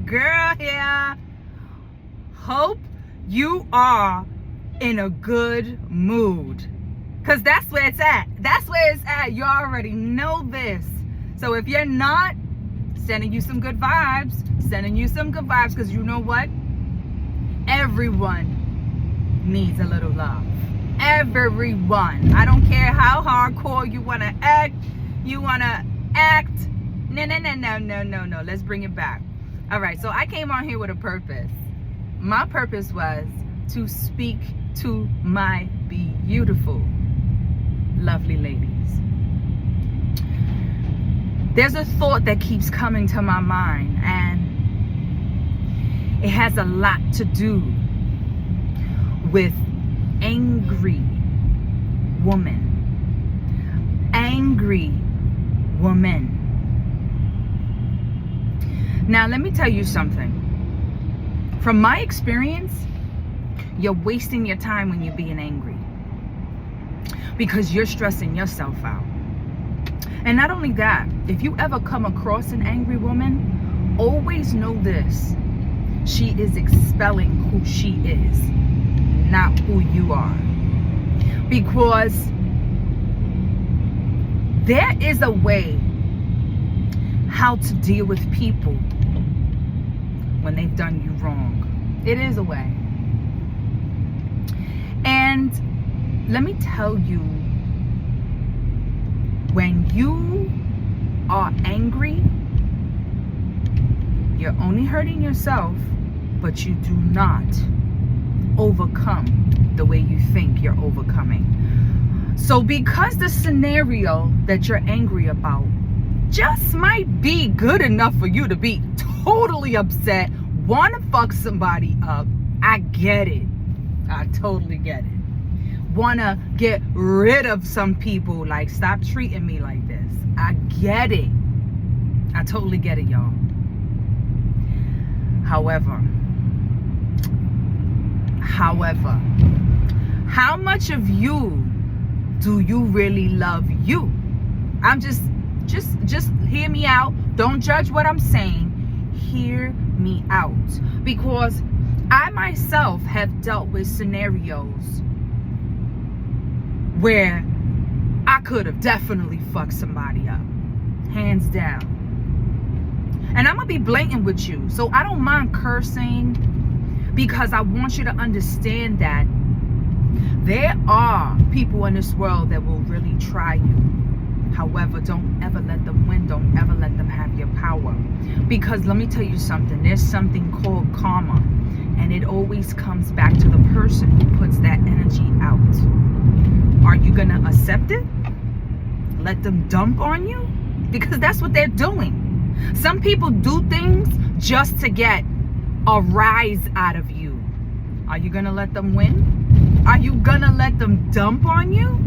girl here. Hope you are in a good mood, because that's where it's at. That's where it's at. You already know this. So if you're not, sending you some good vibes, because you know what? Everyone needs a little love. Everyone. I don't care how hardcore you want to act. No. Let's bring it back. All right, so I came on here with a purpose. My purpose was to speak to my beautiful, lovely ladies. There's a thought that keeps coming to my mind, and it has a lot to do with angry woman. Angry woman. Now, let me tell you something. From my experience, you're wasting your time when you're being angry, because you're stressing yourself out. And not only that, if you ever come across an angry woman, always know this: she is expelling who she is, not who you are. Because there is a way how to deal with people when they've done you wrong. It is a way. And let me tell you, when you are angry, you're only hurting yourself, but you do not overcome the way you think you're overcoming. So because the scenario that you're angry about just might be good enough for you to be totally upset, want to fuck somebody up, I get it. I totally get it. Want to get rid of some people, like, stop treating me like this. I get it. I totally get it, y'all. However, how much of you do you really love you? I'm just hear me out. Don't judge what I'm saying. Hear me out. Because I myself have dealt with scenarios where I could have definitely fucked somebody up. Hands down. And I'm going to be blatant with you. So I don't mind cursing, because I want you to understand that there are people in this world that will really try you. However, don't ever let them win. Don't ever let them have your power. Because let me tell you something. There's something called karma. And it always comes back to the person who puts that energy out. Are you going to accept it? Let them dump on you? Because that's what they're doing. Some people do things just to get a rise out of you. Are you going to let them win? Are you going to let them dump on you?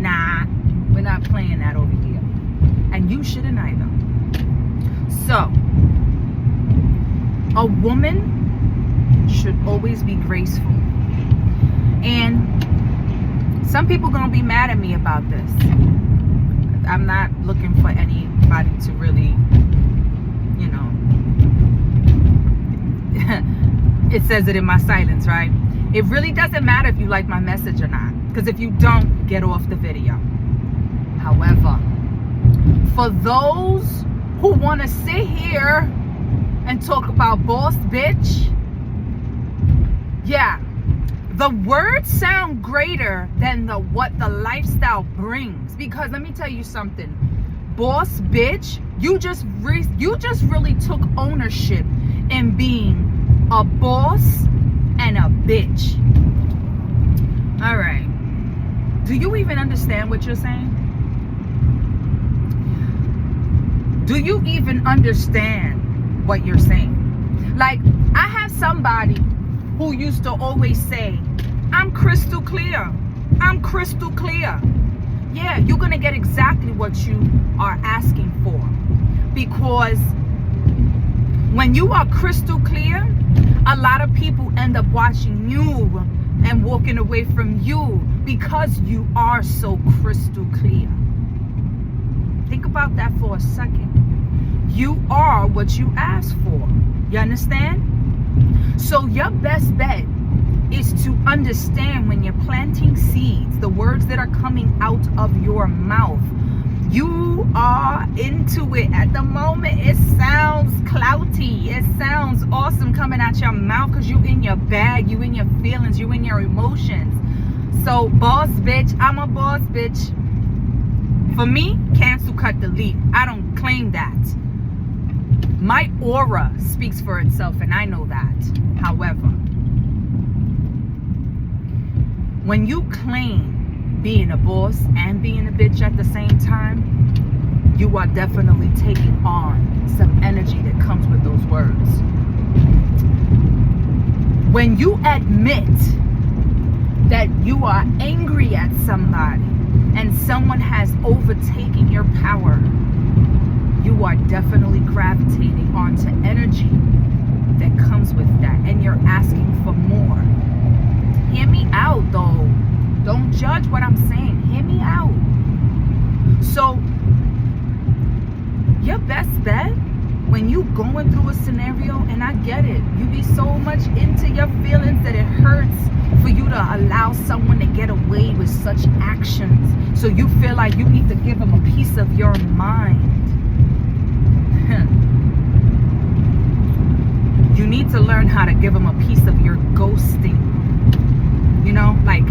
Nah, we're not playing that over here. And you shouldn't either. So, a woman should always be graceful. And some people gonna be mad at me about this. I'm not looking for anybody to really, it says it in my silence, right? It really doesn't matter if you like my message or not, because if you don't, get off the video. However, for those who want to sit here and talk about boss bitch, yeah, the words sound greater than what the lifestyle brings. Because let me tell you something, boss bitch, you just really took ownership in being a boss and a bitch. All right, do you even understand what you're saying? Do you even understand what you're saying? Like, I have somebody who used to always say, I'm crystal clear. I'm crystal clear. Yeah, you're going to get exactly what you are asking for. Because when you are crystal clear, a lot of people end up watching you and walking away from you because you are so crystal clear. Think about that for a second. You are what you ask for. You understand? So your best bet is to understand when you're planting seeds, the words that are coming out of your mouth. You are into it at the moment. It sounds clouty. It sounds awesome coming out your mouth because you in your bag, you in your feelings, you in your emotions. So boss bitch, I'm a boss bitch. For me, cancel, cut, delete. I don't claim that. My aura speaks for itself and I know that. However, when you claim being a boss and being a bitch at the same time, you are definitely taking on some energy that comes with those words. When you admit that you are angry at somebody and someone has overtaken your power, you are definitely gravitating onto energy that comes with that, and you're asking for more. Hear me out though. Don't judge what I'm saying. Hear me out. So, your best bet when you going through a scenario, and I get it, you be so much into your feelings that it hurts for you to allow someone to get away with such actions. So you feel like you need to give them a piece of your mind. You need to learn how to give them a piece of your ghosting. You know, like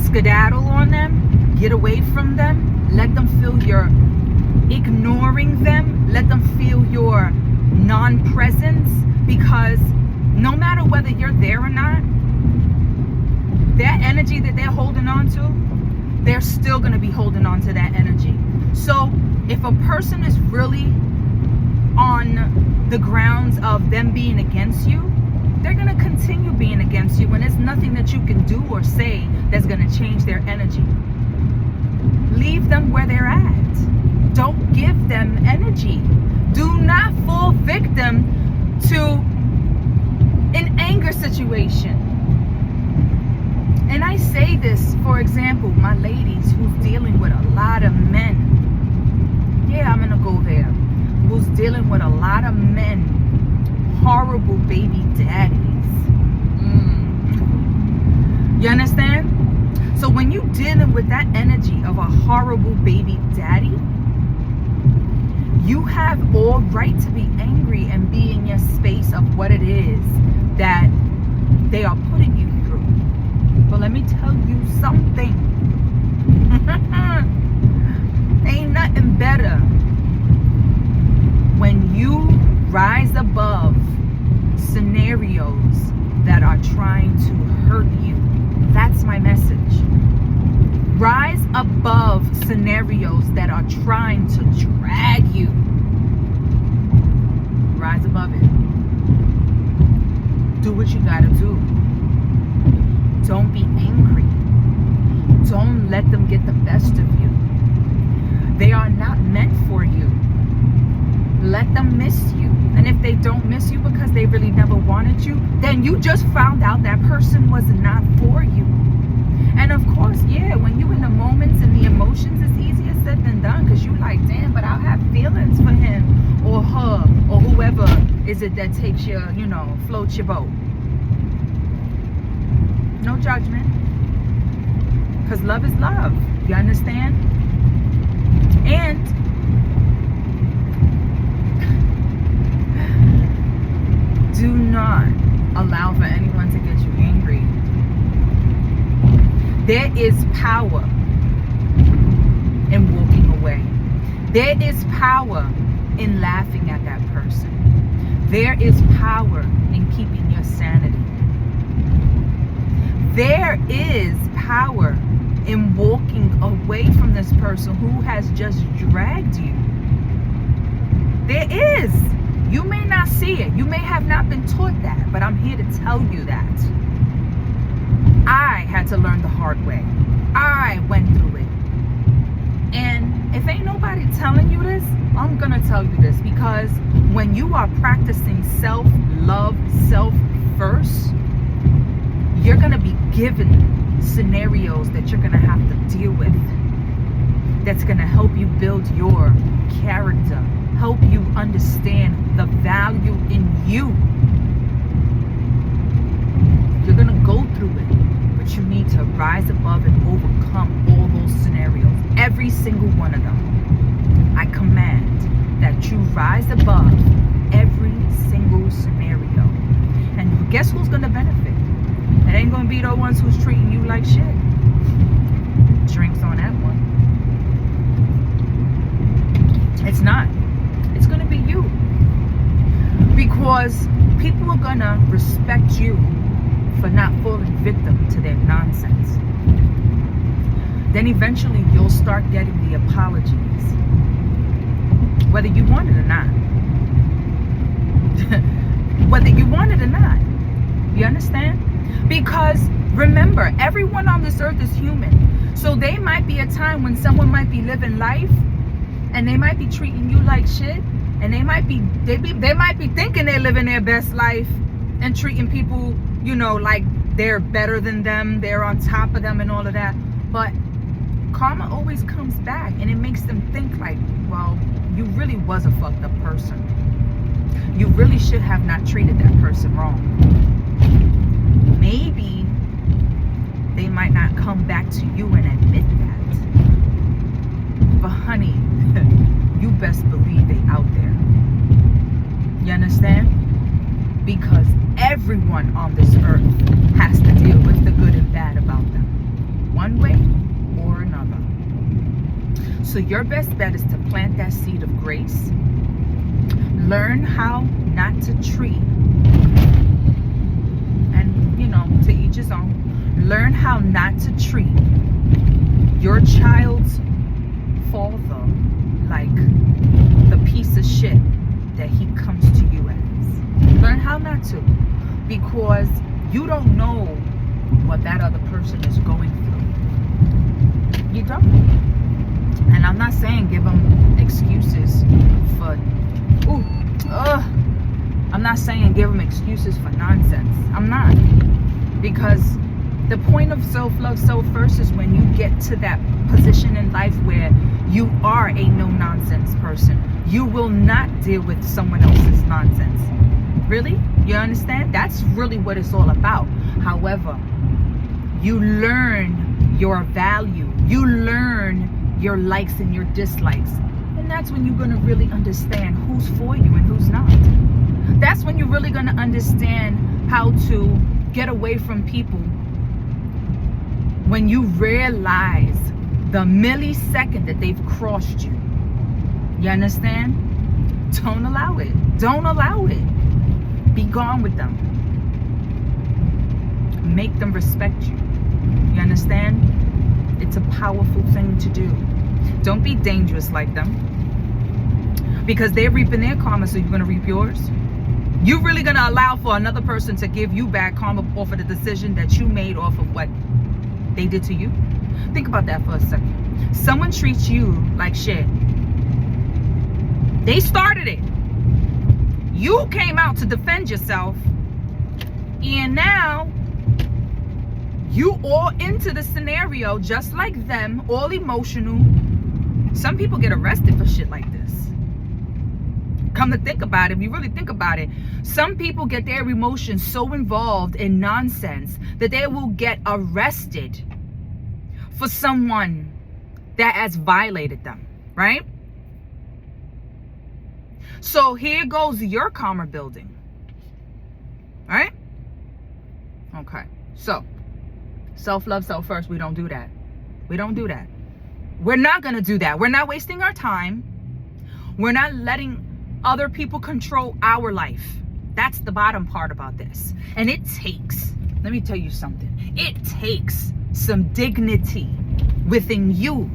skedaddle on them, get away from them, let them feel you're ignoring them, let them feel your non-presence, because no matter whether you're there or not, that energy that they're holding on to, they're still going to be holding on to that energy. So if a person is really on the grounds of them being against you, they're going to continue being against you, and there's nothing that you can do or say that's going to change their energy. Leave them where they're at. Don't give them energy. Do not fall victim to an anger situation. And I say this, for example, my ladies who's dealing with a lot of men. Yeah, I'm going to go there. Who's dealing with a lot of men. Horrible baby daddies. You understand? So when you're dealing with that energy of a horrible baby daddy, you have all right to be angry and be in your space of what it is that they are putting you through. But let me tell you something. Ain't nothing better when you rise above scenarios that are trying to hurt you. That's my message. Rise above scenarios that are trying to drag you. Rise above it. Do what you gotta do. Don't be angry. Don't let them get the best of you. They are not meant for you. Let them miss you. And if they don't miss you because they really never wanted you, then you just found out that person was not for you. And of course, yeah, when you're in the moments and the emotions, it's easier said than done, because you're like, damn, but I'll have feelings for him or her or whoever is it that takes your, floats your boat. No judgment. Because love is love. You understand? And do not allow for anyone to get you angry. There is power in walking away. There is power in laughing at that person. There is power in keeping your sanity. There is power in walking away from this person who has just dragged you. There is. You may not see it. You may have not been taught that, but I'm here to tell you that. I had to learn the hard way. I went through it. And if ain't nobody telling you this, I'm gonna tell you this, because when you are practicing self-love, self-first, you're gonna be given scenarios that you're gonna have to deal with. That's gonna help you build your character, help you understand the value in you I command that you rise above every single scenario. And guess who's going to benefit? It ain't going to be the ones who's treating you like shit. Drinks on that one. It's not. It's going to be you. Because people are going to respect you for not falling victim to their nonsense. Then eventually you'll start getting the apologies, whether you want it or not. Whether you want it or not. You understand? Because remember, everyone on this earth is human. So there might be a time when someone might be living life and they might be treating you like shit, and they might be thinking they're living their best life and treating people, like they're better than them, they're on top of them and all of that. But karma always comes back, and it makes them think like, well, you really was a fucked up person. You really should have not treated that person wrong. Maybe they might not come back to you and admit that. But honey, you best believe they out there. You understand? Because everyone on this earth has to deal with the good and bad about them, one way or another. So your best bet is to plant that seed of grace. Learn how not to treat, and to each his own. Learn how not to treat your child's father like the piece of shit that he comes to you as. Learn how not to, because you don't know what that other person is going through. You don't. And I'm not saying give them excuses for I'm not saying give them excuses for nonsense. I'm not. Because the point of self-love, self-first is when you get to that position in life where you are a no-nonsense person. You will not deal with someone else's nonsense. Really? You understand? That's really what it's all about. However, you learn your value. You learn your likes and your dislikes. And that's when you're going to really understand who's for you and who's not. That's when you're really going to understand how to get away from people. When you realize the millisecond that they've crossed you. You understand? Don't allow it. Don't allow it. Be gone with them. Make them respect you. You understand? It's a powerful thing to do. Don't be dangerous like them. Because they're reaping their karma, so you're going to reap yours. You really going to allow for another person to give you back karma off of the decision that you made off of what they did to you? Think about that for a second. Someone treats you like shit. They started it. You came out to defend yourself. And now you all into the scenario just like them, all emotional. Some people get arrested for shit like this. Come to think about it, if you really think about it, some people get their emotions so involved in nonsense that they will get arrested for someone that has violated them, right? So here goes your karma building. All right? Okay. So, self-love, self-first, we don't do that. We don't do that. We're not going to do that. We're not wasting our time. We're not letting other people control our life. That's the bottom part about this. And it takes, let me tell you something. It takes some dignity within you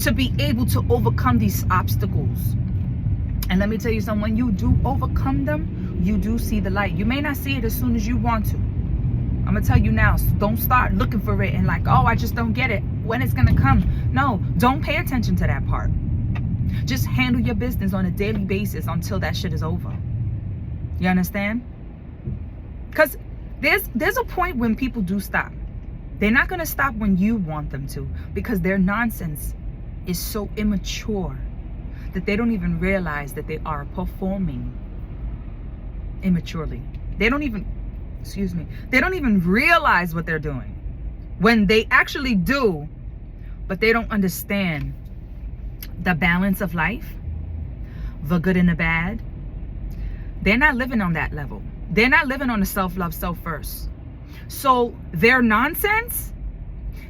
to be able to overcome these obstacles. And let me tell you something, when you do overcome them, you do see the light. You may not see it as soon as you want to. I'm gonna tell you now, don't start looking for it and like, oh, I just don't get it, when it's gonna come. No, don't pay attention to that part. Just handle your business on a daily basis until that shit is over. You understand? Because there's a point when people do stop. They're not gonna stop when you want them to, because their nonsense is so immature that they don't even realize that they are performing immaturely. They don't even realize what they're doing when they actually do, but they don't understand the balance of life, the good and the bad, they're not living on that level. They're not living on the self-love, self-first. So their nonsense,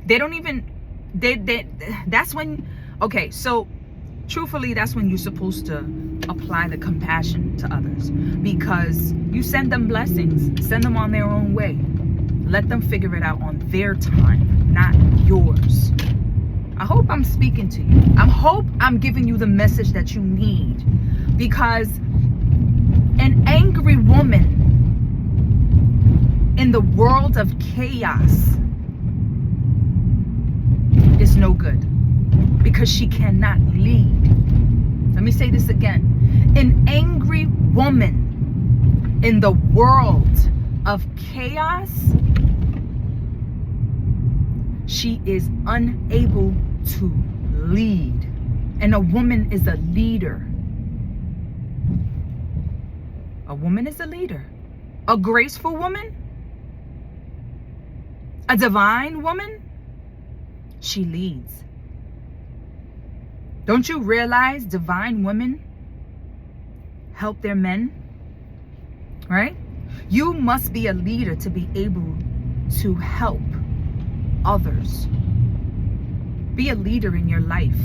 they don't even, that's when, okay, so truthfully, that's when you're supposed to apply the compassion to others, because you send them blessings, send them on their own way. Let them figure it out on their time, not yours. I hope I'm speaking to you. I hope I'm giving you the message that you need, because an angry woman in the world of chaos is no good, because she cannot lead. Let me say this again. An angry woman in the world of chaos, she is unable to lead. And a woman is a leader. A woman is a leader. A graceful woman, a divine woman, she leads. Don't you realize divine women help their men? Right? You must be a leader to be able to help others. Be a leader in your life.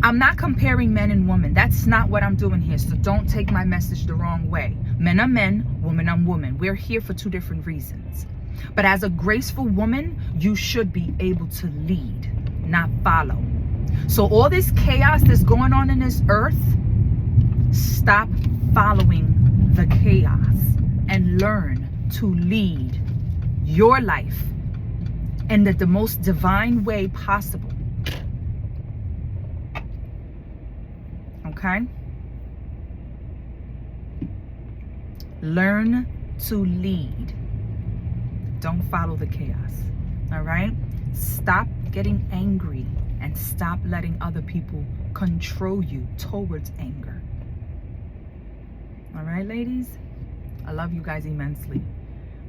I'm not comparing men and women. That's not what I'm doing here. So don't take my message the wrong way. Men are men, women are women. We're here for two different reasons. But as a graceful woman, you should be able to lead, not follow. So all this chaos that's going on in this earth, stop following the chaos and learn to lead your life in the most divine way possible. Okay? Learn to lead. Don't follow the chaos. All right? Stop getting angry and stop letting other people control you towards anger. All right, ladies? I love you guys immensely,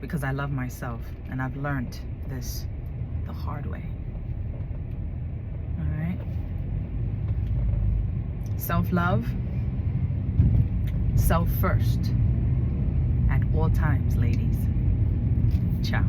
because I love myself, and I've learned this the hard way. All right? Self-love, self first at all times, ladies. Ciao.